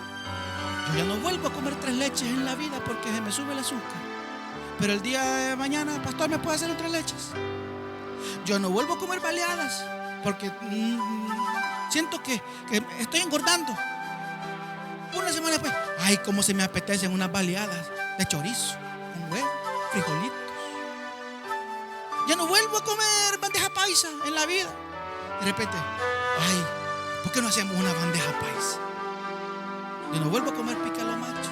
Yo ya no vuelvo a comer 3 leches en la vida porque se me sube el azúcar. Pero el día de mañana, pastor, ¿me puede hacer un 3 leches? Yo no vuelvo a comer baleadas porque siento que estoy engordando. Una semana después, ay, cómo se me apetecen unas baleadas de chorizo, con huevo, frijolitos. Ya no vuelvo a comer bandeja paisa en la vida. De repente, ay, ¿por qué no hacemos una bandeja paisa? Yo no vuelvo a comer pícalo macho.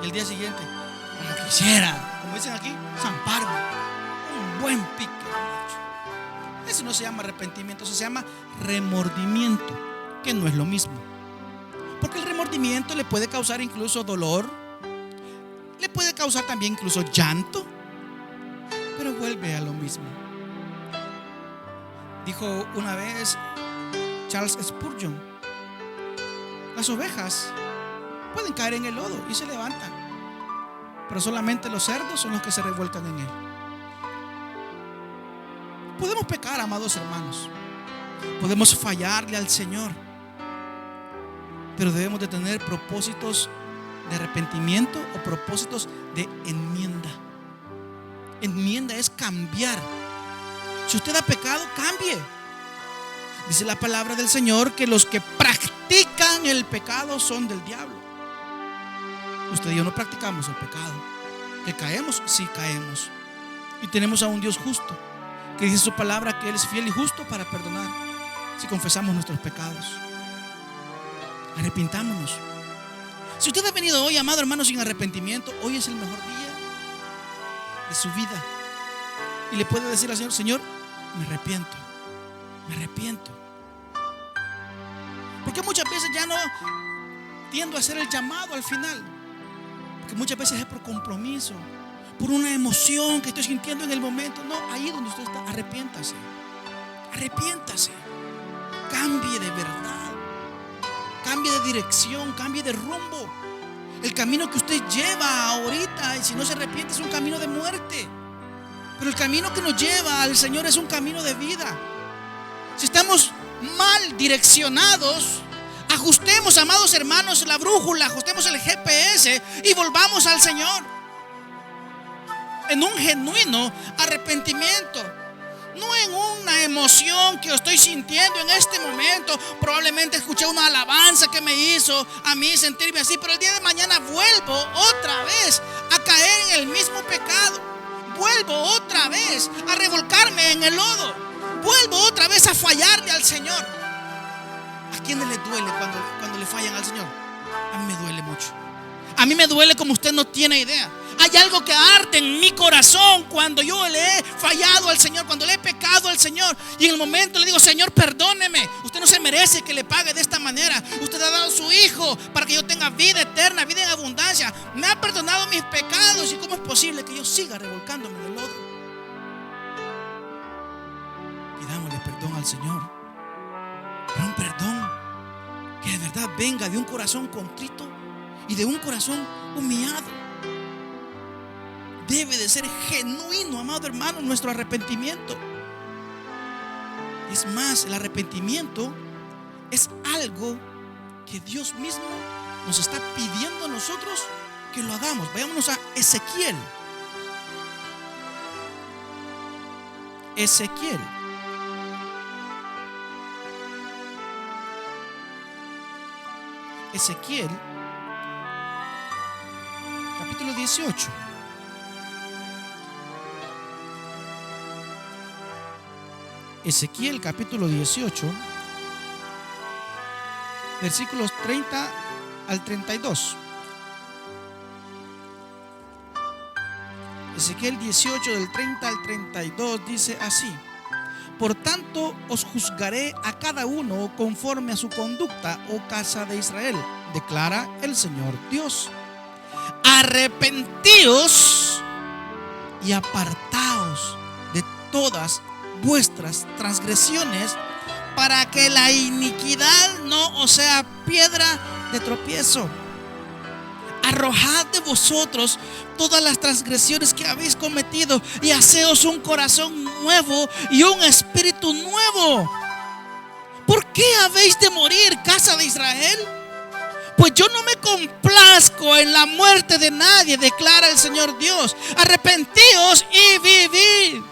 Y el día siguiente, como quisiera, como dicen aquí, zamparme un buen pícalo macho. Eso no se llama arrepentimiento, eso se llama remordimiento, que no es lo mismo. Porque el remordimiento le puede causar incluso dolor, le puede causar también incluso llanto, pero vuelve a lo mismo. Dijo una vez Charles Spurgeon: las ovejas pueden caer en el lodo y se levantan, pero solamente los cerdos son los que se revuelcan en él. Podemos pecar, amados hermanos, podemos fallarle al Señor, pero debemos de tener propósitos de arrepentimiento o propósitos de enmienda. Enmienda es cambiar. Si usted ha pecado, cambie. Dice la palabra del Señor que los que practican practican el pecado son del diablo. Usted y yo no practicamos el pecado. ¿Que caemos? Sí, caemos. Y tenemos a un Dios justo, que dice su palabra que Él es fiel y justo para perdonar si confesamos nuestros pecados. Arrepintámonos. Si usted ha venido hoy, amado hermano, sin arrepentimiento, hoy es el mejor día de su vida. Y le puede decir al Señor: Señor, me arrepiento. Me arrepiento. Porque muchas veces ya no tiendo a hacer el llamado al final, porque muchas veces es por compromiso, por una emoción que estoy sintiendo en el momento. No, ahí donde usted está, arrepiéntase. Arrepiéntase. Cambie de verdad, cambie de dirección, cambie de rumbo. El camino que usted lleva ahorita, y si no se arrepiente, es un camino de muerte. Pero el camino que nos lleva al Señor es un camino de vida. Si estamos mal direccionados, ajustemos, amados hermanos, la brújula, ajustemos el GPS y volvamos al Señor en un genuino arrepentimiento. No en una emoción que estoy sintiendo en este momento. Probablemente escuché una alabanza que me hizo a mí sentirme así, pero el día de mañana vuelvo otra vez a caer en el mismo pecado. Vuelvo otra vez a revolcarme en el lodo. Vuelvo otra vez a fallarle al Señor. ¿A quiénes le duele cuando le fallan al Señor? A mí me duele mucho. A mí me duele como usted no tiene idea. Hay algo que arde en mi corazón cuando yo le he fallado al Señor, cuando le he pecado al Señor. Y en el momento le digo: Señor, perdóneme. Usted no se merece que le pague de esta manera. Usted ha dado a su Hijo para que yo tenga vida eterna, vida en abundancia. Me ha perdonado mis pecados. ¿Y cómo es posible que yo siga revolcándome en el lodo? Pidámosle perdón al Señor. Pero un perdón que de verdad venga de un corazón contrito y de un corazón humillado. Debe de ser genuino, amado hermano, nuestro arrepentimiento. Es más, el arrepentimiento es algo que Dios mismo nos está pidiendo a nosotros que lo hagamos. Vayámonos a Ezequiel. Ezequiel. Ezequiel, capítulo 18. Ezequiel capítulo 18, versículos 30 al 32. Ezequiel 18 del 30 al 32 dice así: Por tanto os juzgaré a cada uno conforme a su conducta, oh casa de Israel, declara el Señor Dios. Arrepentíos y apartaos de todas vuestras transgresiones, para que la iniquidad no os sea piedra de tropiezo. Arrojad de vosotros todas las transgresiones que habéis cometido, y haceos un corazón nuevo y un espíritu nuevo. ¿Por qué habéis de morir, casa de Israel? Pues yo no me complazco en la muerte de nadie, declara el Señor Dios. Arrepentíos y vivid.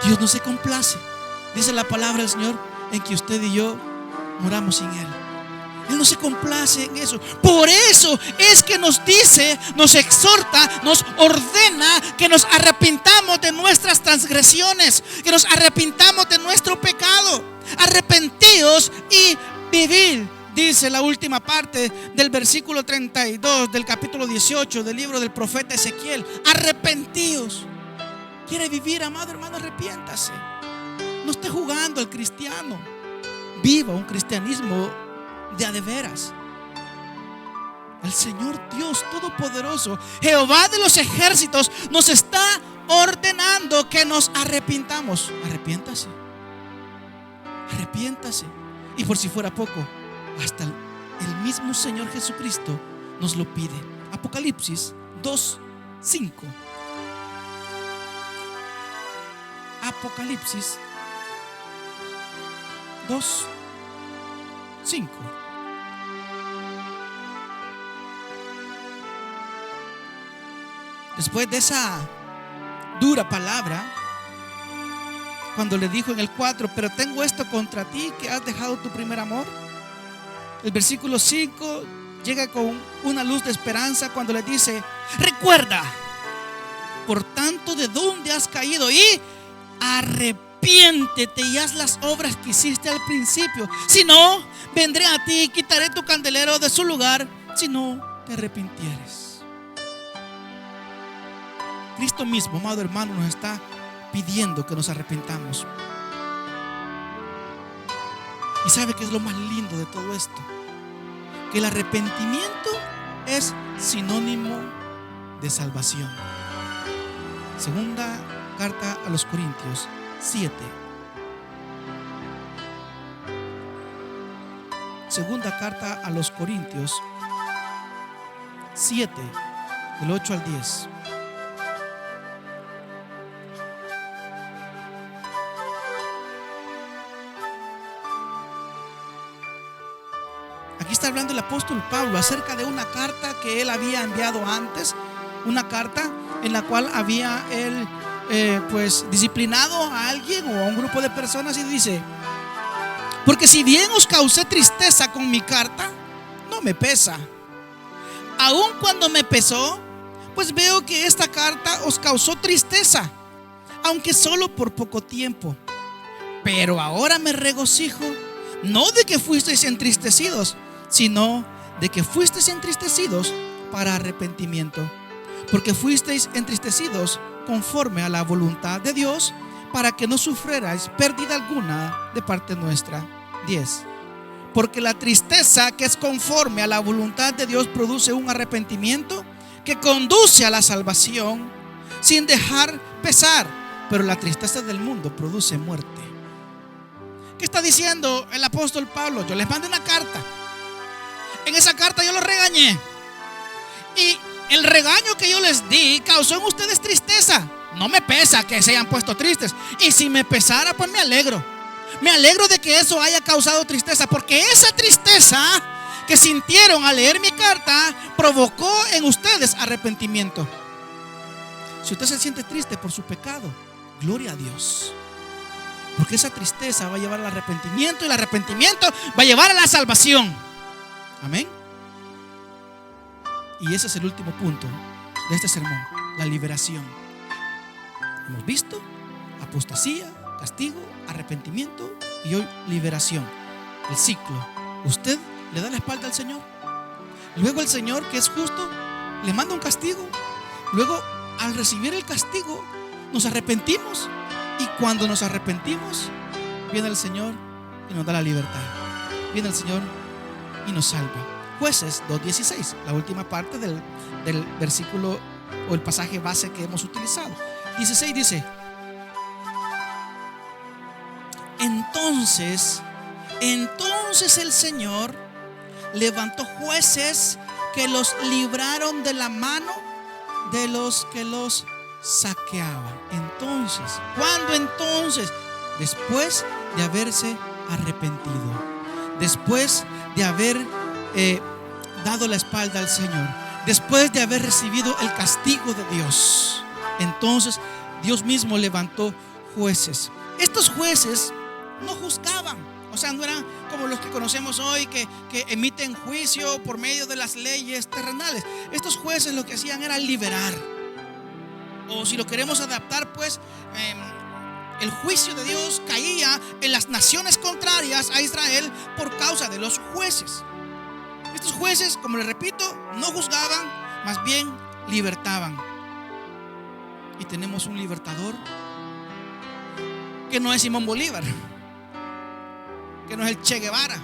Dios no se complace, dice la palabra del Señor, en que usted y yo moramos sin Él. Él no se complace en eso. Por eso es que nos dice, nos exhorta, nos ordena que nos arrepintamos de nuestras transgresiones, que nos arrepintamos de nuestro pecado. Arrepentíos y vivid, dice la última parte del versículo 32 del capítulo 18 del libro del profeta Ezequiel. Arrepentíos. ¿Quiere vivir, amado hermano? Arrepiéntase. No esté jugando al cristiano. Viva un cristianismo de a de veras. El Señor Dios Todopoderoso, Jehová de los ejércitos, nos está ordenando que nos arrepintamos. Arrepiéntase. Arrepiéntase. Y por si fuera poco, hasta el mismo Señor Jesucristo nos lo pide. Apocalipsis 2:5. Apocalipsis 2:5. Después de esa dura palabra, cuando le dijo en el 4: pero tengo esto contra ti, que has dejado tu primer amor. El versículo 5 llega con una luz de esperanza cuando le dice: recuerda, por tanto, de dónde has caído y arrepiéntete y haz las obras que hiciste al principio. Si no, vendré a ti y quitaré tu candelero de su lugar si no te arrepintieres. Cristo mismo, amado hermano, nos está pidiendo que nos arrepintamos. ¿Y sabe qué es lo más lindo de todo esto? Que el arrepentimiento es sinónimo de salvación. Segunda carta a los Corintios 7. Segunda carta a los Corintios 7, del 8 al 10. Aquí está hablando el apóstol Pablo acerca de una carta que él había enviado antes, una carta en la cual había él disciplinado a alguien o a un grupo de personas, y dice: porque si bien os causé tristeza con mi carta, no me pesa. Aun cuando me pesó, pues veo que esta carta os causó tristeza, aunque solo por poco tiempo. Pero ahora me regocijo, no de que fuisteis entristecidos, sino de que fuisteis entristecidos para arrepentimiento, porque fuisteis entristecidos conforme a la voluntad de Dios, para que no sufrierais pérdida alguna de parte nuestra. 10. Porque la tristeza que es conforme a la voluntad de Dios produce un arrepentimiento que conduce a la salvación sin dejar pesar, pero la tristeza del mundo produce muerte. ¿Qué está diciendo el apóstol Pablo? Yo les mandé una carta. En esa carta yo los regañé, y el regaño que yo les di causó en ustedes tristeza. No me pesa que se hayan puesto tristes, y si me pesara, pues me alegro. Me alegro de que eso haya causado tristeza, porque esa tristeza que sintieron al leer mi carta provocó en ustedes arrepentimiento. Si usted se siente triste por su pecado, gloria a Dios, porque esa tristeza va a llevar al arrepentimiento, y el arrepentimiento va a llevar a la salvación. Amén. Y ese es el último punto de este sermón: la liberación. Hemos visto apostasía, castigo, arrepentimiento, y hoy liberación. El ciclo. Usted le da la espalda al Señor, luego el Señor, que es justo, le manda un castigo. Luego, al recibir el castigo, nos arrepentimos, y cuando nos arrepentimos, viene el Señor y nos da la libertad. Viene el Señor y nos salva. Jueces 2:16, la última parte del versículo o el pasaje base que hemos utilizado. 16 dice: Entonces el Señor levantó jueces que los libraron de la mano de los que los saqueaban. Entonces, ¿cuándo entonces? Después de haberse arrepentido, después de haber dado la espalda al Señor, después de haber recibido el castigo de Dios. Entonces Dios mismo levantó jueces. Estos jueces no juzgaban, o sea, no eran como los que conocemos hoy, que emiten juicio por medio de las leyes terrenales. Estos jueces lo que hacían era liberar, o si lo queremos adaptar, pues el juicio de Dios caía en las naciones contrarias a Israel por causa de los jueces. Estos jueces, como les repito, no juzgaban, más bien libertaban. Y tenemos un libertador que no es Simón Bolívar, que no es el Che Guevara.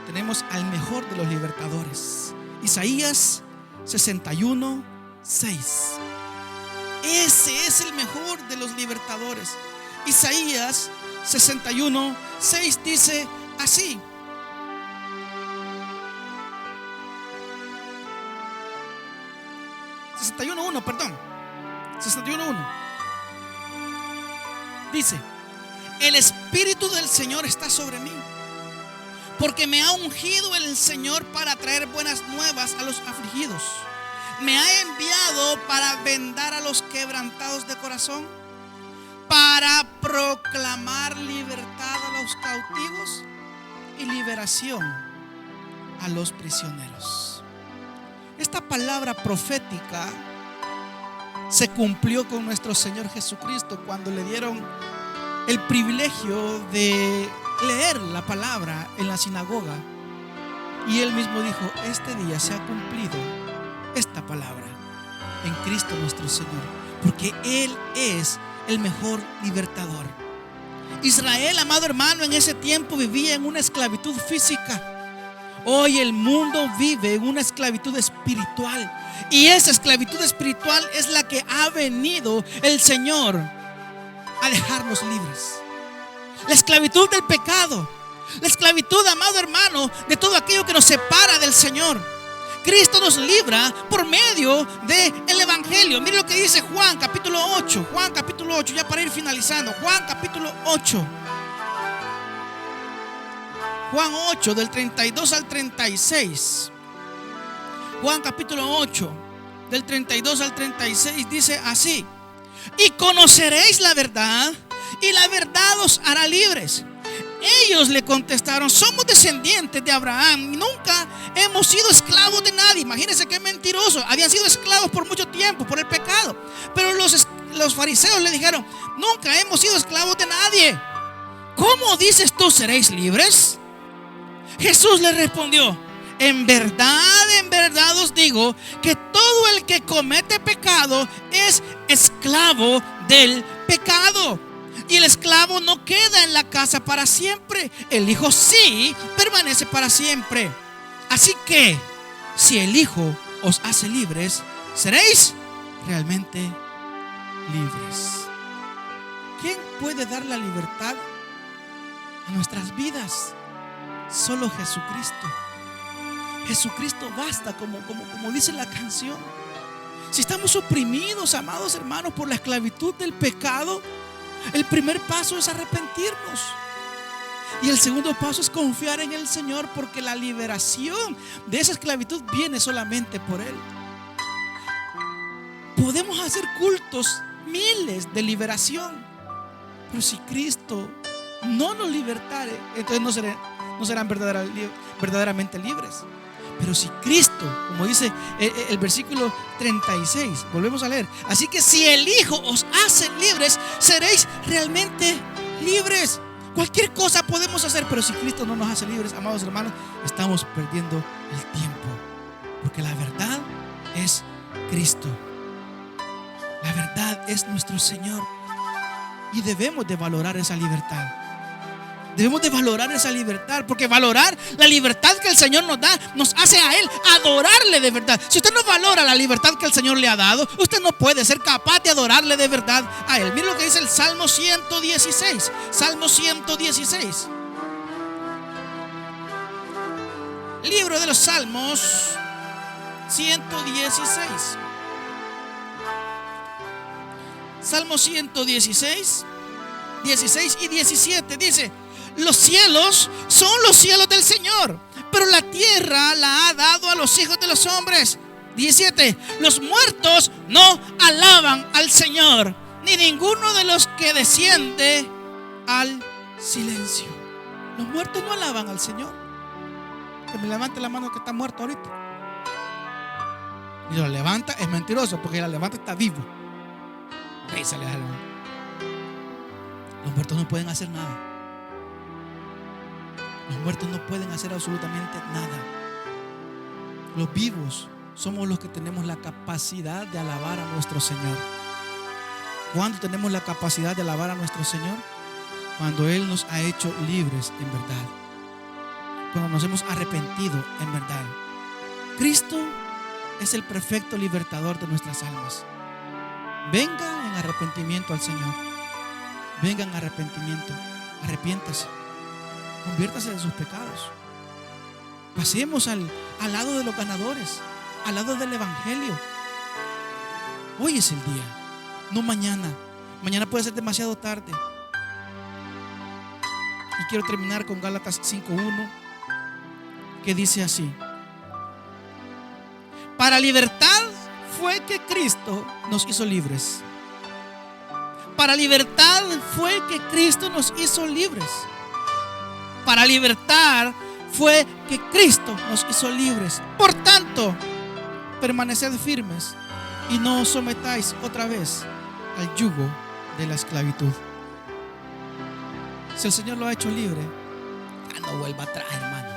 Tenemos al mejor de los libertadores. Isaías 61:6. Ese es el mejor de los libertadores. Isaías 61:6 dice así: 61:1 dice: el Espíritu del Señor está sobre mí, porque me ha ungido el Señor para traer buenas nuevas a los afligidos. Me ha enviado para vendar a los quebrantados de corazón, para para proclamar libertad a los cautivos y liberación a los prisioneros. Esta palabra profética se cumplió con nuestro Señor Jesucristo cuando le dieron el privilegio de leer la palabra en la sinagoga. Y Él mismo dijo: este día se ha cumplido esta palabra en Cristo nuestro Señor, porque Él es el mejor libertador. Israel, amado hermano, en ese tiempo vivía en una esclavitud física. Hoy el mundo vive en una esclavitud espiritual, y esa esclavitud espiritual es la que ha venido el Señor a dejarnos libres. La esclavitud del pecado, la esclavitud, amado hermano, de todo aquello que nos separa del Señor. Cristo nos libra por medio del Evangelio. Mire lo que dice Juan capítulo 8. Juan capítulo 8, ya para ir finalizando. Juan capítulo 8. Juan 8, del 32 al 36. Juan capítulo 8, del 32 al 36, dice así: y conoceréis la verdad, y la verdad os hará libres. Ellos le contestaron: somos descendientes de Abraham, nunca hemos sido esclavos de nadie. Imagínense qué mentiroso. Habían sido esclavos por mucho tiempo por el pecado. Pero los fariseos le dijeron: nunca hemos sido esclavos de nadie. ¿Cómo dices tú seréis libres? Jesús le respondió: en verdad os digo que todo el que comete pecado es esclavo del pecado. Y el esclavo no queda en la casa para siempre, el Hijo sí permanece para siempre. Así que si el Hijo os hace libres, seréis realmente libres. ¿Quién puede dar la libertad a nuestras vidas? Solo Jesucristo. Jesucristo basta, como dice la canción. Si estamos oprimidos, amados hermanos, por la esclavitud del pecado, el primer paso es arrepentirnos. Y el segundo paso es confiar en el Señor, porque la liberación de esa esclavitud viene solamente por Él. Podemos hacer cultos, miles de liberación, pero si Cristo no nos libertare, entonces no serán verdaderamente libres. Pero si Cristo, como dice el versículo 36, volvemos a leer: así que si el Hijo os hace libres, seréis realmente libres. Cualquier cosa podemos hacer, pero si Cristo no nos hace libres, amados hermanos, estamos perdiendo el tiempo, porque la verdad es Cristo. La verdad es nuestro Señor, y debemos de valorar esa libertad. Debemos de valorar esa libertad, porque valorar la libertad que el Señor nos da nos hace a Él adorarle de verdad. Si usted no valora la libertad que el Señor le ha dado, usted no puede ser capaz de adorarle de verdad a Él. Mira lo que dice el Salmo 116. Salmo 116. Libro de los Salmos 116. Salmo 116, 16 y 17 dice: los cielos son los cielos del Señor, pero la tierra la ha dado a los hijos de los hombres. 17. Los muertos no alaban al Señor, ni ninguno de los que desciende al silencio. Los muertos no alaban al Señor. Que me levante la mano que está muerto ahorita. Y lo levanta, es mentiroso, porque la levanta está vivo. Los muertos no pueden hacer nada. Los muertos no pueden hacer absolutamente nada. Los vivos somos los que tenemos la capacidad de alabar a nuestro Señor. ¿Cuándo tenemos la capacidad de alabar a nuestro Señor? Cuando Él nos ha hecho libres en verdad, cuando nos hemos arrepentido en verdad. Cristo es el perfecto libertador de nuestras almas. Venga en arrepentimiento al Señor. Venga en arrepentimiento. Arrepiéntase. Conviértase de sus pecados. Pasemos al lado de los ganadores, al lado del Evangelio. Hoy es el día, no mañana. Mañana puede ser demasiado tarde. Y quiero terminar con Gálatas 5:1, que dice así: para libertad fue que Cristo nos hizo libres. para libertad fue que Cristo nos hizo libres. Para libertad fue que Cristo nos hizo libres. Por tanto, permaneced firmes y no os sometáis otra vez al yugo de la esclavitud. Si el Señor lo ha hecho libre, ya no vuelva atrás, hermano.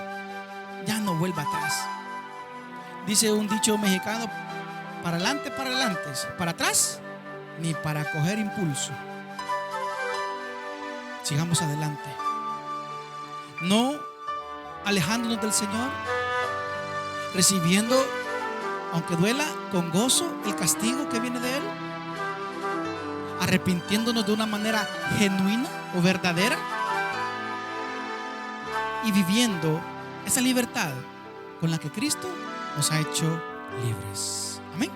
Ya no vuelva atrás. Dice un dicho mexicano: para adelante, para atrás, ni para coger impulso. Sigamos adelante, no alejándonos del Señor, recibiendo, aunque duela, con gozo el castigo que viene de Él, arrepintiéndonos de una manera genuina o verdadera y viviendo esa libertad con la que Cristo nos ha hecho libres. Amén.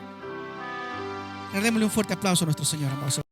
Démosle un fuerte aplauso a nuestro Señor, amoroso.